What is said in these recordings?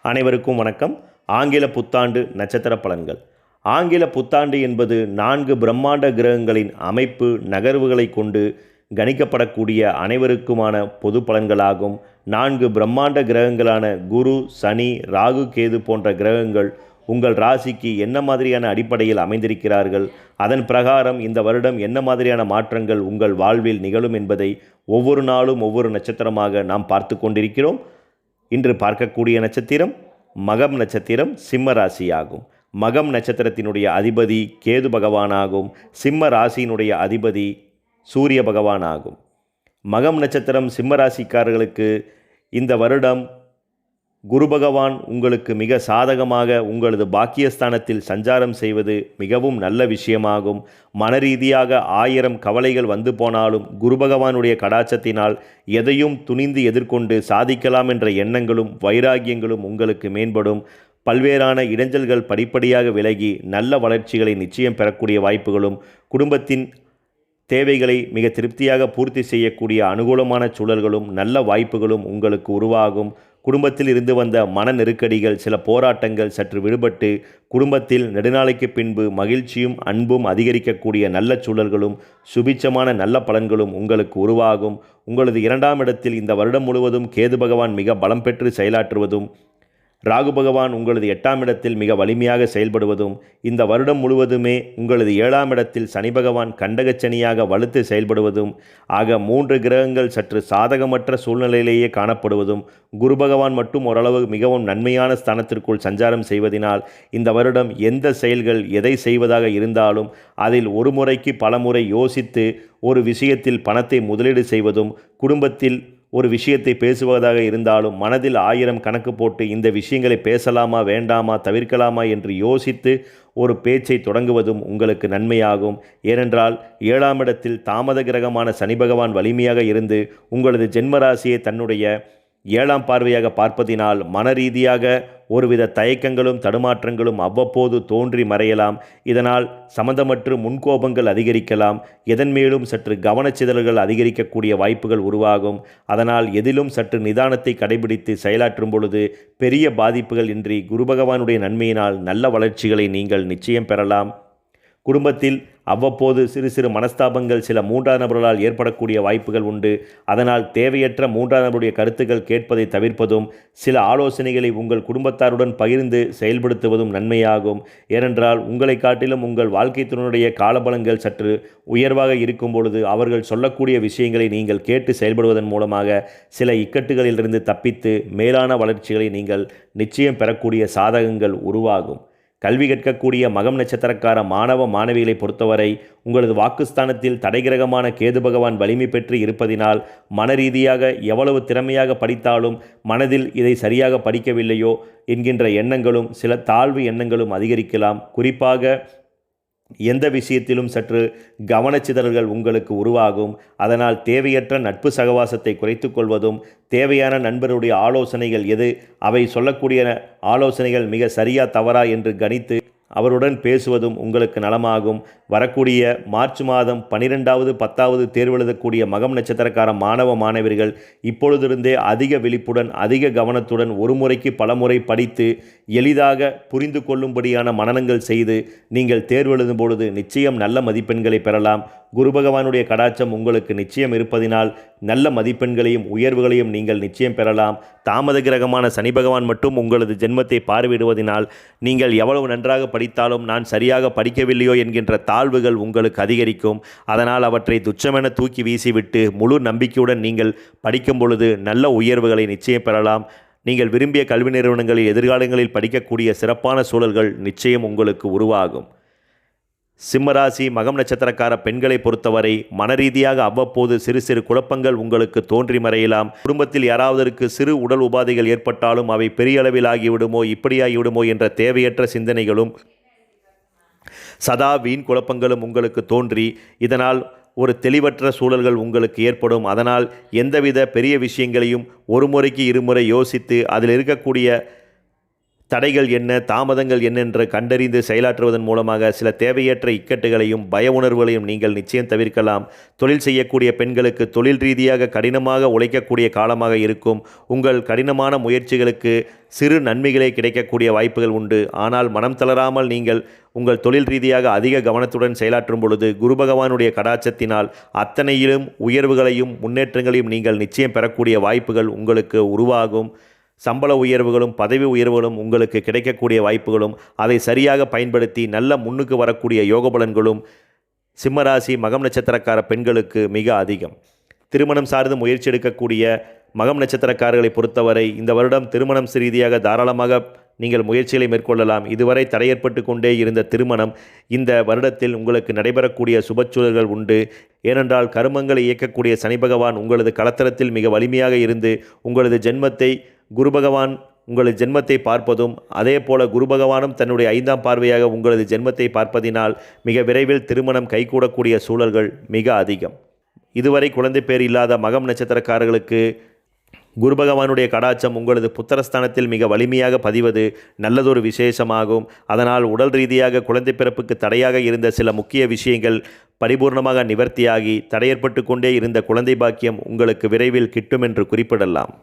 அனைவருக்கும் வணக்கம். ஆங்கில புத்தாண்டு நட்சத்திர பலன்கள். ஆங்கில புத்தாண்டு என்பது 4 பிரம்மாண்ட கிரகங்களின் அமைப்பு நகர்வுகளை கொண்டு கணிக்கப்படக்கூடிய அனைவருக்குமான பொது பலன்களாகும். 4 பிரம்மாண்ட கிரகங்களான குரு, சனி, ராகு, கேது போன்ற கிரகங்கள் உங்கள் ராசிக்கு என்ன மாதிரியான அடிப்படையில் அமைந்திருக்கிறார்கள், அதன் பிரகாரம் இந்த வருடம் என்ன மாதிரியான மாற்றங்கள் உங்கள் வாழ்வில் நிகழும் என்பதை ஒவ்வொரு நாளும் ஒவ்வொரு நட்சத்திரமாக நாம் பார்த்து கொண்டிருக்கிறோம். இன்று பார்க்கக்கூடிய நட்சத்திரம் மகம் நட்சத்திரம், சிம்ம ராசியாகும். மகம் நட்சத்திரத்தினுடைய அதிபதி கேது பகவானாகும். சிம்ம ராசியினுடைய அதிபதி சூரிய பகவானாகும். மகம் நட்சத்திரம் சிம்ம ராசிக்காரர்களுக்கு இந்த வருடம் குரு பகவான் உங்களுக்கு மிக சாதகமாக உங்களது பாக்கியஸ்தானத்தில் சஞ்சாரம் செய்வது மிகவும் நல்ல விஷயமாகும். மனரீதியாக 1000 கவலைகள் வந்து போனாலும் குரு பகவானுடைய கடாட்சத்தினால் எதையும் துணிந்து எதிர்கொண்டு சாதிக்கலாம் என்ற எண்ணங்களும் வைராகியங்களும் உங்களுக்கு மேம்படும். பல்வேறான இடைஞ்சல்கள் படிப்படியாக விலகி நல்ல வளர்ச்சிகளை நிச்சயம் பெறக்கூடிய வாய்ப்புகளும், குடும்பத்தின் தேவைகளை மிக திருப்தியாக பூர்த்தி செய்யக்கூடிய அனுகூலமான சூழல்களும் நல்ல வாய்ப்புகளும் உங்களுக்கு உருவாகும். குடும்பத்தில் இருந்து வந்த மன நெருக்கடிகள், சில போராட்டங்கள் சற்று விடுபட்டு குடும்பத்தில் நெடுநாளைக்கு பின்பு மகிழ்ச்சியும் அன்பும் அதிகரிக்கக்கூடிய நல்ல சூழல்களும் சுபிட்சமான நல்ல பலன்களும் உங்களுக்கு உருவாகும். உங்களது 2ஆம் இடத்தில் இந்த வருடம் முழுவதும் கேது பகவான் மிக பலம் பெற்று செயலாற்றுவதும், ராகு பகவான் உங்களது 8ஆம் இடத்தில் மிக வலிமையாக செயல்படுவதும், இந்த வருடம் முழுவதுமே உங்களது 7ஆம் இடத்தில் சனி பகவான் கண்டகச்சனியாக வலுத்து செயல்படுவதும் ஆக 3 கிரகங்கள் சற்று சாதகமற்ற சூழ்நிலையிலேயே காணப்படுவதும், குரு பகவான் மட்டும் ஓரளவு மிகவும் நன்மையான ஸ்தானத்திற்குள் சஞ்சாரம் செய்வதனால் இந்த வருடம் எந்த செயல்கள் எதை செய்வதாக இருந்தாலும் அதில் ஒரு முறைக்கு பல முறை யோசித்து ஒரு விஷயத்தில் பணத்தை முதலீடு செய்வதும், குடும்பத்தில் ஒரு விஷயத்தை பேசுவதாக இருந்தாலும் மனதில் 1000 கணக்கு போட்டு இந்த விஷயங்களை பேசலாமா வேண்டாமா தவிர்க்கலாமா என்று யோசித்து ஒரு பேச்சை தொடங்குவதும் உங்களுக்கு நன்மையாகும். ஏனென்றால் 7ஆம் இடத்தில் தாமத கிரகமான சனி பகவான் வலிமையாக இருந்து உங்களது ஜென்மராசியை தன்னுடைய 7ஆம் பார்வையாக பார்ப்பதினால் மனரீதியாக ஒருவித தயக்கங்களும் தடுமாற்றங்களும் அவ்வப்போது தோன்றி மறையலாம். இதனால் சம்மந்தமற்ற முன்கோபங்கள் அதிகரிக்கலாம். எதன் மேலும் சற்று கவனச்சிதறல்கள் அதிகரிக்கக்கூடிய வாய்ப்புகள் உருவாகும். அதனால் எதிலும் சற்று நிதானத்தை கடைபிடித்து செயலாற்றும் பொழுது பெரிய பாதிப்புகள் இன்றி குரு பகவானுடைய நன்மையினால் நல்ல வளர்ச்சிகளை நீங்கள் நிச்சயம் பெறலாம். குடும்பத்தில் அவ்வப்போது சிறு சிறு மனஸ்தாபங்கள் சில 3ஆம் நபர்களால் ஏற்படக்கூடிய வாய்ப்புகள் உண்டு. அதனால் தேவையற்ற 3ஆம் நபருடைய கருத்துக்கள் கேட்பதை தவிர்ப்பதும், சில ஆலோசனைகளை உங்கள் குடும்பத்தாருடன் பகிர்ந்து செயல்படுத்துவதும் நன்மையாகும். ஏனென்றால் உங்களை காட்டிலும் உங்கள் வாழ்க்கை துணையுடைய காலபலங்கள் சற்று உயர்வாக இருக்கும் பொழுது அவர்கள் சொல்லக்கூடிய விஷயங்களை நீங்கள் கேட்டு செயல்படுவதன் மூலமாக சில இக்கட்டுகளிலிருந்து தப்பித்து மேலான வளர்ச்சிகளை நீங்கள் நிச்சயம் பெறக்கூடிய சாதகங்கள் உருவாகும். கல்வி கற்கக்கூடிய மகம் நட்சத்திரக்கார மாணவ மாணவிகளை பொறுத்தவரை உங்களது வாக்குஸ்தானத்தில் தடைகிரகமான கேது பகவான் வலிமை பெற்று இருப்பதினால் மனரீதியாக எவ்வளவு திறமையாக படித்தாலும் மனதில் இதை சரியாக படிக்கவில்லையோ என்கின்ற எண்ணங்களும் சில தாழ்வு எண்ணங்களும் அதிகரிக்கலாம். குறிப்பாக எந்த விஷயத்திலும் சற்று கவனச்சிதறல்கள் உங்களுக்கு உருவாகும். அதனால் தேவையற்ற நட்பு சகவாசத்தை குறைத்து கொள்வதும், தேவையான நண்பருடைய ஆலோசனைகள் எது, அவை சொல்லக்கூடிய ஆலோசனைகள் மிக சரியா தவறா என்று கணித்து அவருடன் பேசுவதும் உங்களுக்கு நலமாகும். வரக்கூடிய மார்ச் மாதம் 12வது 10வது தேர்வெழுதக்கூடிய மகம் நட்சத்திரக்கார மாணவ மாணவர்கள் இப்பொழுதிருந்தே அதிக விழிப்புடன் அதிக கவனத்துடன் ஒரு முறைக்கு பல முறை படித்து எளிதாக புரிந்து கொள்ளும்படியான மனனங்கள் செய்து நீங்கள் தேர்வெழுதும் பொழுது நிச்சயம் நல்ல மதிப்பெண்களை பெறலாம். குரு பகவானுடைய கடாட்சம் உங்களுக்கு நிச்சயம் இருப்பதினால் நல்ல மதிப்பெண்களையும் உயர்வுகளையும் நீங்கள் நிச்சயம் பெறலாம். தாமத கிரகமான சனி பகவான் மட்டும் உங்களது ஜென்மத்தை பார்வையிடுவதனால் நீங்கள் எவ்வளவு நன்றாக படித்தாலும் நான் சரியாக படிக்கவில்லையோ என்கின்ற தாழ்வுகள் உங்களுக்கு அதிகரிக்கும். அதனால் அவற்றை துச்சமென தூக்கி வீசிவிட்டு முழு நம்பிக்கையுடன் நீங்கள் படிக்கும் பொழுது நல்ல உயர்வுகளை நிச்சயம் பெறலாம். நீங்கள் விரும்பிய கல்வி நிறுவனங்களில் எதிர்காலங்களில் படிக்கக்கூடிய சிறப்பான சூழல்கள் நிச்சயம் உங்களுக்கு உருவாகும். சிம்மராசி மகம் நட்சத்திரக்கார பெண்களை பொறுத்தவரை மனரீதியாக அவ்வப்போது சிறு சிறு குழப்பங்கள் உங்களுக்கு தோன்றி மறையலாம். குடும்பத்தில் யாராவதற்கு சிறு உடல் உபாதைகள் ஏற்பட்டாலும் அவை பெரிய அளவில் ஆகிவிடுமோ இப்படியாகிவிடுமோ என்ற தேவையற்ற சிந்தனைகளும் சதா வீண் குழப்பங்களும் உங்களுக்கு தோன்றி இதனால் ஒரு தெளிவற்ற சூழல்கள் உங்களுக்கு ஏற்படும். அதனால் எந்தவித பெரிய விஷயங்களையும் ஒரு முறைக்கு இருமுறை யோசித்து அதில் இருக்கக்கூடிய தடைகள் என்ன, தாமதங்கள் என்ன என்று கண்டறிந்து செயலாற்றுவதன் மூலமாக சில தேவையற்ற இக்கட்டுகளையும் பய உணர்வுகளையும் நீங்கள் நிச்சயம் தவிர்க்கலாம். தொழில் செய்யக்கூடிய பெண்களுக்கு தொழில் ரீதியாக கடினமாக உழைக்கக்கூடிய காலமாக இருக்கும். உங்கள் கடினமான முயற்சிகளுக்கு சிறு நன்மைகளே கிடைக்கக்கூடிய வாய்ப்புகள் உண்டு. ஆனால் மனம் தளராமல் நீங்கள் உங்கள் தொழில் ரீதியாக அதிக கவனத்துடன் செயலாற்றும் பொழுது குரு பகவானுடைய கடாட்சத்தினால் அத்தனையிலும் உயர்வுகளையும் முன்னேற்றங்களையும் நீங்கள் நிச்சயம் பெறக்கூடிய வாய்ப்புகள் உங்களுக்கு உருவாகும். சம்பள உயர்வுகளும் பதவி உயர்வுகளும் உங்களுக்கு கிடைக்கக்கூடிய வாய்ப்புகளும் அதை சரியாக பயன்படுத்தி நல்ல முன்னுக்கு வரக்கூடிய யோக பலன்களும் சிம்மராசி மகம் நட்சத்திரக்கார பெண்களுக்கு மிக அதிகம். திருமணம் சார்ந்து முயற்சி எடுக்கக்கூடிய மகம் நட்சத்திரக்காரர்களை பொறுத்தவரை இந்த வருடம் திருமணம் ரீதியாக தாராளமாக நீங்கள் முயற்சிகளை மேற்கொள்ளலாம். இதுவரை தடையேற்பட்டு கொண்டே இருந்த திருமணம் இந்த வருடத்தில் உங்களுக்கு நடைபெறக்கூடிய சுபச்சூழல்கள் உண்டு. ஏனென்றால் கருமங்களை இயக்கக்கூடிய சனி பகவான் உங்களது களத்திரத்தில் மிக வலிமையாக இருந்து உங்களது ஜென்மத்தை குரு பகவான் உங்களது ஜென்மத்தை பார்ப்பதும் அதே போல குரு பகவானும் தன்னுடைய 5ஆம் பார்வையாக உங்களது ஜென்மத்தை பார்ப்பதினால் மிக விரைவில் திருமணம் கைகூடக்கூடிய சூழல்கள் மிக அதிகம். இதுவரை குழந்தை பேர் இல்லாத மகம் நட்சத்திரக்காரர்களுக்கு குரு பகவானுடைய கடாட்சம் உங்களது புத்திரஸ்தானத்தில் மிக வலிமையாக பதிவது நல்லதொரு விசேஷமாகும். அதனால் உடல் ரீதியாக குழந்தை பிறப்புக்கு தடையாக இருந்த சில முக்கிய விஷயங்கள் பரிபூர்ணமாக நிவர்த்தியாகி தடையேற்பட்டு கொண்டே இருந்த குழந்தை பாக்கியம் உங்களுக்கு விரைவில் கிட்டும் என்று குறிப்பிடலாம்.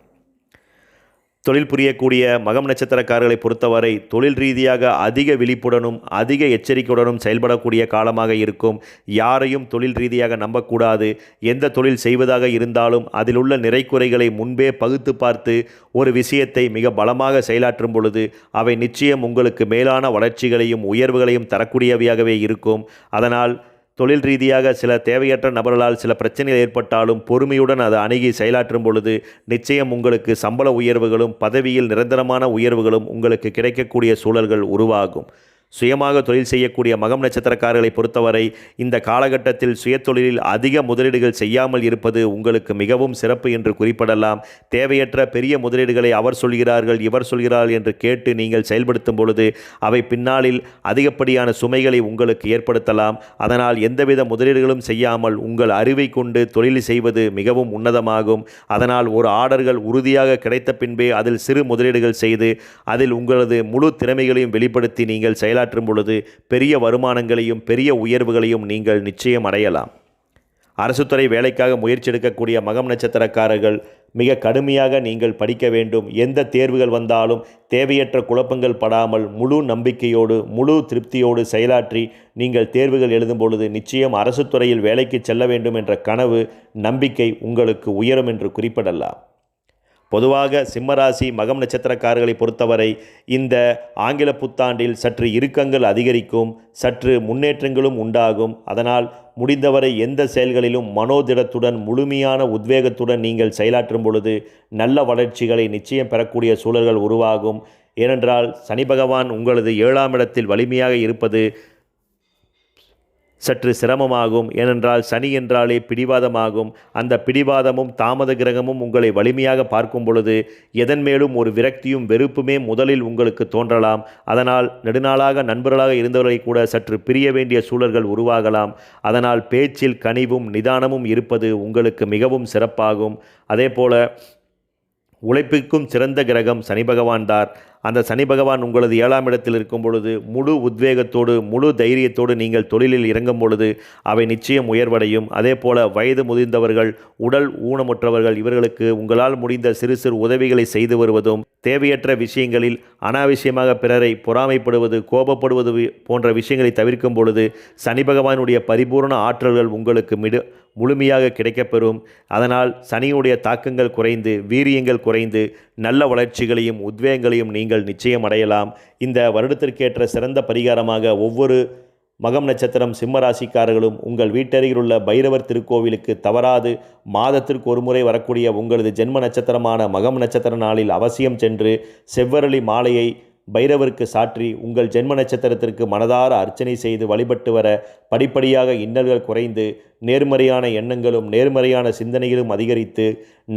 தொழில் புரியக்கூடிய மகம் நட்சத்திரக்காரர்களை பொறுத்தவரை தொழில் ரீதியாக அதிக விழிப்புடனும் அதிக எச்சரிக்கையுடனும் செயல்படக்கூடிய காலமாக இருக்கும். யாரையும் தொழில் ரீதியாக நம்பக்கூடாது. எந்த தொழில் செய்வதாக இருந்தாலும் அதில் உள்ள நிறைக்குறைகளை முன்பே பகுத்து பார்த்து ஒரு விஷயத்தை மிக பலமாக செயலாற்றும் பொழுது அவை நிச்சயம் உங்களுக்கு மேலான வளர்ச்சிகளையும் உயர்வுகளையும் தரக்கூடியவையாகவே இருக்கும். அதனால் தொழில் ரீதியாக சில தேவையற்ற நபர்களால் சில பிரச்சனைகள் ஏற்பட்டாலும் பொறுமையுடன் அதை அணுகி செயலாற்றும் பொழுது நிச்சயம் உங்களுக்கு சம்பள உயர்வுகளும் பதவியில் நிரந்தரமான உயர்வுகளும் உங்களுக்கு கிடைக்கக்கூடிய சூழல்கள் உருவாகும். சுயமாக தொழில் செய்யக்கூடிய மகம் நட்சத்திரக்காரர்களை பொறுத்தவரை இந்த காலகட்டத்தில் சுயதொழிலில் அதிக முதலீடுகள் செய்யாமல் இருப்பது உங்களுக்கு மிகவும் சிறப்பு என்று குறிப்பிடலாம். தேவையற்ற பெரிய முதலீடுகளை அவர் சொல்கிறார்கள் இவர் சொல்கிறார்கள் என்று கேட்டு நீங்கள் செயல்படுத்தும் பொழுது அவை பின்னாளில் அதிகப்படியான சுமைகளை உங்களுக்கு ஏற்படுத்தலாம். அதனால் எந்தவித முதலீடுகளும் செய்யாமல் உங்கள் அறிவை கொண்டு தொழில் செய்வது மிகவும் உன்னதமாகும். அதனால் ஒரு ஆர்டர்கள் உறுதியாக கிடைத்த பின்பே அதில் சிறு முதலீடுகள் செய்து அதில் உங்களது முழு திறமைகளையும் வெளிப்படுத்தி நீங்கள் செயலாற்றும் பொழுது பெரிய வருமானங்களையும் பெரிய உயர்வுகளையும் நீங்கள் நிச்சயம் அடையலாம். அரசுத்துறை வேலைக்காக முயற்சி எடுக்கக்கூடிய மகம் நட்சத்திரக்காரர்கள் மிக கடுமையாக நீங்கள் படிக்க வேண்டும். எந்த தேர்வுகள் வந்தாலும் தேவையற்ற குழப்பங்கள் படாமல் முழு நம்பிக்கையோடு முழு திருப்தியோடு செயலாற்றி நீங்கள் தேர்வுகள் எழுதும் பொழுது நிச்சயம் அரசு துறையில் வேலைக்கு செல்ல வேண்டும் என்ற கனவு நம்பிக்கை உங்களுக்கு உயரும் என்று குறிப்பிடலாம். பொதுவாக சிம்மராசி மகம் நட்சத்திரக்காரர்களை பொறுத்தவரை இந்த ஆங்கில புத்தாண்டில் சற்று இறுக்கங்கள் அதிகரிக்கும், சற்று முன்னேற்றங்களும் உண்டாகும். அதனால் முடிந்தவரை எந்த செயல்களிலும் மனோதிடத்துடன் முழுமையான உத்வேகத்துடன் நீங்கள் செயலாற்றும் பொழுது நல்ல வளர்ச்சிகளை நிச்சயம் பெறக்கூடிய சூழல்கள் உருவாகும். ஏனென்றால் சனி பகவான் உங்களது 7ஆம் இடத்தில் வலிமையாக இருப்பது சற்று சிரமமாகும். ஏனென்றால் சனி என்றாலே பிடிவாதமாகும். அந்த பிடிவாதமும் தாமத கிரகமும் உங்களை வலிமையாக பார்க்கும் பொழுது எதன் மேலும் ஒரு விரக்தியும் வெறுப்புமே முதலில் உங்களுக்கு தோன்றலாம். அதனால் நெடுநாளாக நண்பர்களாக இருந்தவர்களை கூட சற்று பிரிய வேண்டிய சூழல்கள் உருவாகலாம். அதனால் பேச்சில் கனிவும் நிதானமும் இருப்பது உங்களுக்கு மிகவும் சிறப்பாகும். அதேபோல உழைப்புக்கும் சிறந்த கிரகம் சனி பகவான்தார். அந்த சனி பகவான் உங்களது 7ஆம் இடத்தில் இருக்கும் பொழுது முழு உத்வேகத்தோடு முழு தைரியத்தோடு நீங்கள் தொழிலில் இறங்கும் பொழுது அவை நிச்சயம் உயர்வடையும். அதே போல வயது முதிர்ந்தவர்கள் உடல் ஊனமுற்றவர்கள் இவர்களுக்கு உங்களால் முடிந்த சிறு சிறு உதவிகளை செய்து வருவதும் தேவையற்ற விஷயங்களில் அனாவசியமாக பிறரை பொறாமைப்படுவது கோபப்படுவது போன்ற விஷயங்களை தவிர்க்கும் பொழுது சனி பகவானுடைய பரிபூர்ண ஆற்றல்கள் உங்களுக்கு முழுமையாக கிடைக்கப்பெறும். அதனால் சனியுடைய தாக்கங்கள் குறைந்து வீரியங்கள் குறைந்து நல்ல வளர்ச்சிகளையும் உத்வேகங்களையும் நீங்கள் நிச்சயம் அடையலாம். இந்த வருடத்திற்கேற்ற சிறந்த பரிகாரமாக ஒவ்வொரு மகம் நட்சத்திரம் சிம்ம ராசிக்காரர்களும் உங்கள் வீட்டருகில் உள்ள பைரவர் திருக்கோவிலுக்கு தவறாது மாதத்திற்கு ஒரு முறை வரக்கூடிய உங்களது ஜென்ம நட்சத்திரமான மகம் நட்சத்திர நாளில் அவசியம் சென்று செவ்வரளி மாலையை பைரவருக்கு சாற்றி உங்கள் ஜென்ம நட்சத்திரத்திற்கு மனதார அர்ச்சனை செய்து வழிபட்டு வர படிப்படியாக இன்னல்கள் குறைந்து நேர்மறையான எண்ணங்களும் நேர்மறையான சிந்தனைகளும் அதிகரித்து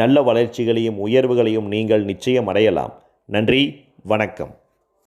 நல்ல வளர்ச்சிகளையும் உயர்வுகளையும் நீங்கள் நிச்சயம் அடையலாம். நன்றி, வணக்கம்.